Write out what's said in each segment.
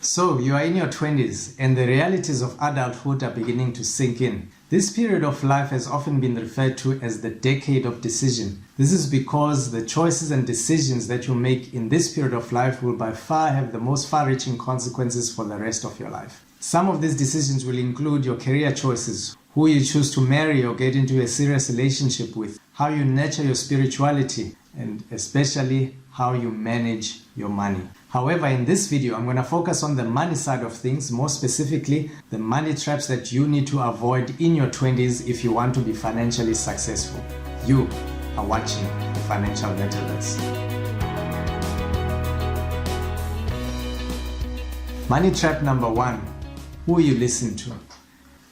So you are in your 20s and the realities of adulthood are beginning to sink in. This period of life has often been referred to as the decade of decision. This is because the choices and decisions that you make in this period of life will by far have the most far-reaching consequences for the rest of your life. Some of these decisions will include your career choices, who you choose to marry or get into a serious relationship with, how you nurture your spirituality, and especially how you manage your money. However, in this video, I'm going to focus on the money side of things, more specifically, the money traps that you need to avoid in your 20s if you want to be financially successful. You are watching The Financial Metaverse. Money trap number 1, who you listen to.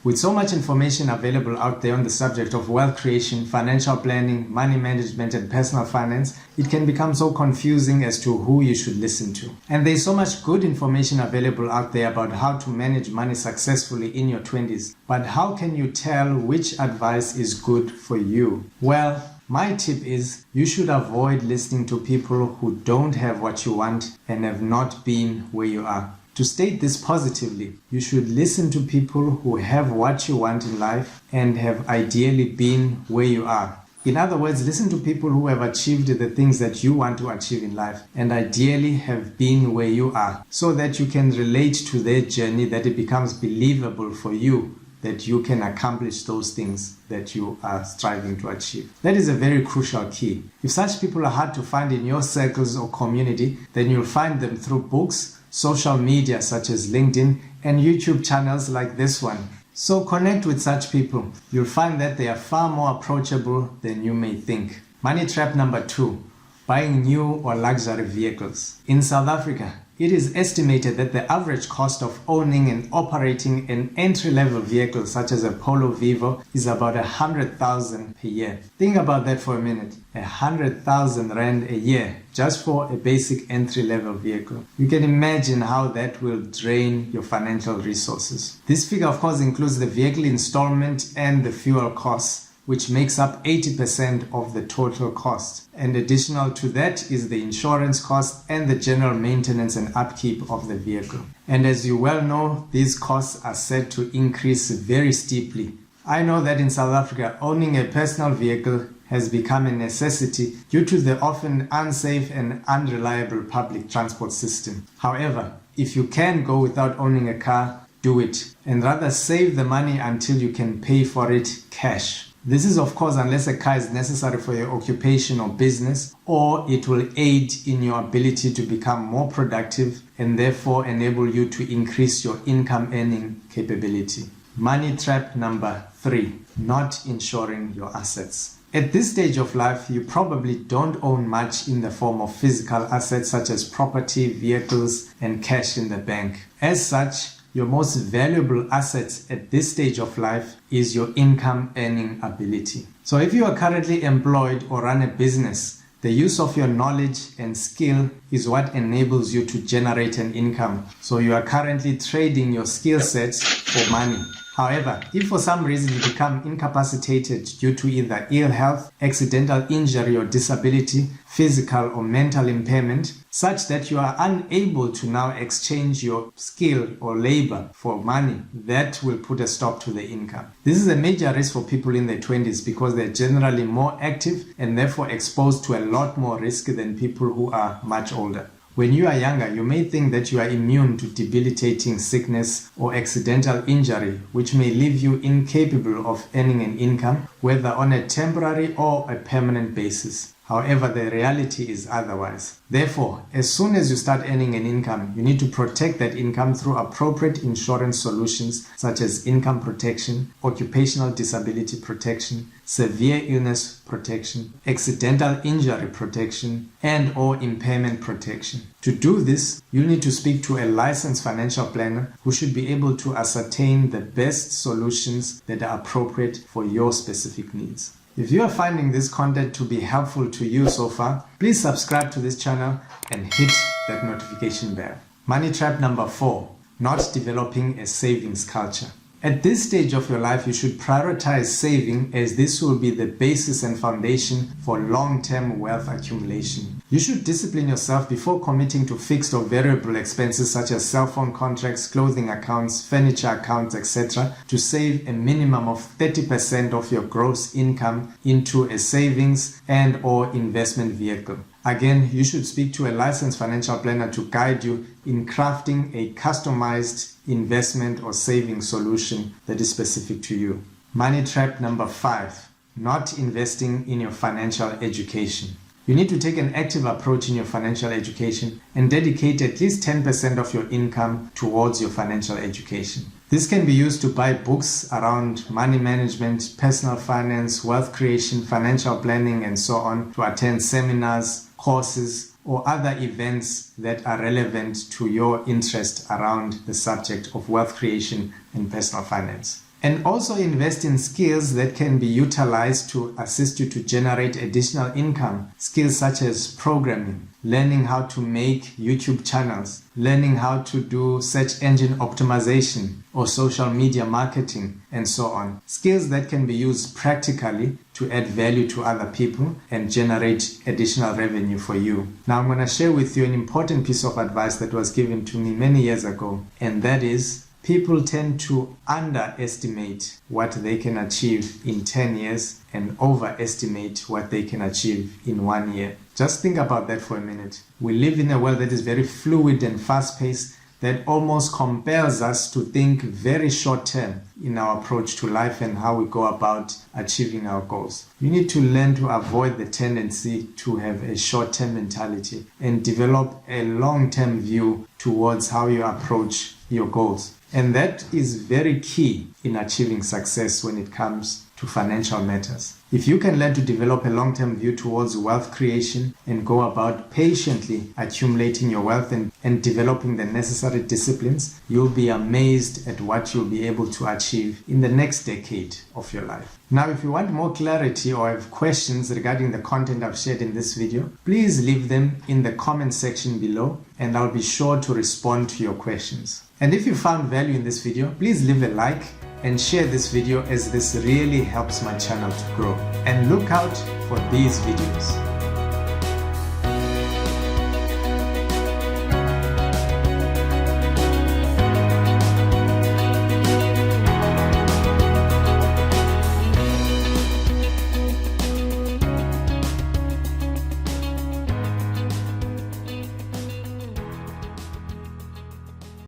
With so much information available out there on the subject of wealth creation, financial planning, money management, and personal finance, it can become so confusing as to who you should listen to. And there's so much good information available out there about how to manage money successfully in your 20s. But how can you tell which advice is good for you? Well, my tip is you should avoid listening to people who don't have what you want and have not been where you are. To state this positively, you should listen to people who have what you want in life and have ideally been where you are. In other words, listen to people who have achieved the things that you want to achieve in life and ideally have been where you are, so that you can relate to their journey, that it becomes believable for you that you can accomplish those things that you are striving to achieve. That is a very crucial key. If such people are hard to find in your circles or community, then you'll find them through books, social media such as LinkedIn, and YouTube channels like this one. So connect with such people. You'll find that they are far more approachable than you may think. Money trap number 2, buying new or luxury vehicles. In South Africa, it is estimated that the average cost of owning and operating an entry-level vehicle such as a Polo Vivo is about 100,000 per year. Think about that for a minute. 100,000 rand a year just for a basic entry-level vehicle. You can imagine how that will drain your financial resources. This figure of course includes the vehicle installment and the fuel costs, which makes up 80% of the total cost. And additional to that is the insurance cost and the general maintenance and upkeep of the vehicle. And as you well know, these costs are set to increase very steeply. I know that in South Africa, owning a personal vehicle has become a necessity due to the often unsafe and unreliable public transport system. However, if you can go without owning a car, do it, and rather save the money until you can pay for it cash. This is of course unless a car is necessary for your occupation or business, or it will aid in your ability to become more productive and therefore enable you to increase your income earning capability. Money trap number 3, not insuring your assets. At this stage of life, you probably don't own much in the form of physical assets such as property, vehicles, and cash in the bank. As such, your most valuable assets at this stage of life is your income earning ability. So if you are currently employed or run a business, the use of your knowledge and skill is what enables you to generate an income. So you are currently trading your skill sets for money. However, if for some reason you become incapacitated due to either ill health, accidental injury or disability, physical or mental impairment, such that you are unable to now exchange your skill or labor for money, that will put a stop to the income. This is a major risk for people in their 20s because they're generally more active and therefore exposed to a lot more risk than people who are much older. When you are younger, you may think that you are immune to debilitating sickness or accidental injury, which may leave you incapable of earning an income, whether on a temporary or a permanent basis. However, the reality is otherwise. Therefore, as soon as you start earning an income, you need to protect that income through appropriate insurance solutions such as income protection, occupational disability protection, severe illness protection, accidental injury protection, and/or impairment protection. To do this, you need to speak to a licensed financial planner who should be able to ascertain the best solutions that are appropriate for your specific needs. If you are finding this content to be helpful to you so far, please subscribe to this channel and hit that notification bell. Money trap number 4, not developing a savings culture. At this stage of your life, you should prioritize saving, as this will be the basis and foundation for long-term wealth accumulation. You should discipline yourself before committing to fixed or variable expenses such as cell phone contracts, clothing accounts, furniture accounts, etc. to save a minimum of 30% of your gross income into a savings and or investment vehicle. Again, you should speak to a licensed financial planner to guide you in crafting a customized investment or saving solution that is specific to you. Money trap number 5, not investing in your financial education. You need to take an active approach in your financial education and dedicate at least 10% of your income towards your financial education. This can be used to buy books around money management, personal finance, wealth creation, financial planning, and so on, to attend seminars, courses, or other events that are relevant to your interest around the subject of wealth creation and personal finance. And also invest in skills that can be utilized to assist you to generate additional income. Skills such as programming, learning how to make YouTube channels, learning how to do search engine optimization or social media marketing, and so on. Skills that can be used practically to add value to other people and generate additional revenue for you. Now I'm going to share with you an important piece of advice that was given to me many years ago, and that is, people tend to underestimate what they can achieve in 10 years and overestimate what they can achieve in 1 year. Just think about that for a minute. We live in a world that is very fluid and fast-paced, that almost compels us to think very short-term in our approach to life and how we go about achieving our goals. You need to learn to avoid the tendency to have a short-term mentality and develop a long-term view towards how you approach your goals. And that is very key in achieving success when it comes to financial matters. If you can learn to develop a long-term view towards wealth creation and go about patiently accumulating your wealth and developing the necessary disciplines, you'll be amazed at what you'll be able to achieve in the next decade of your life. Now, if you want more clarity or have questions regarding the content I've shared in this video, please leave them in the comment section below and I'll be sure to respond to your questions. And if you found value in this video, please leave a like and share this video, as this really helps my channel to grow. And look out for these videos.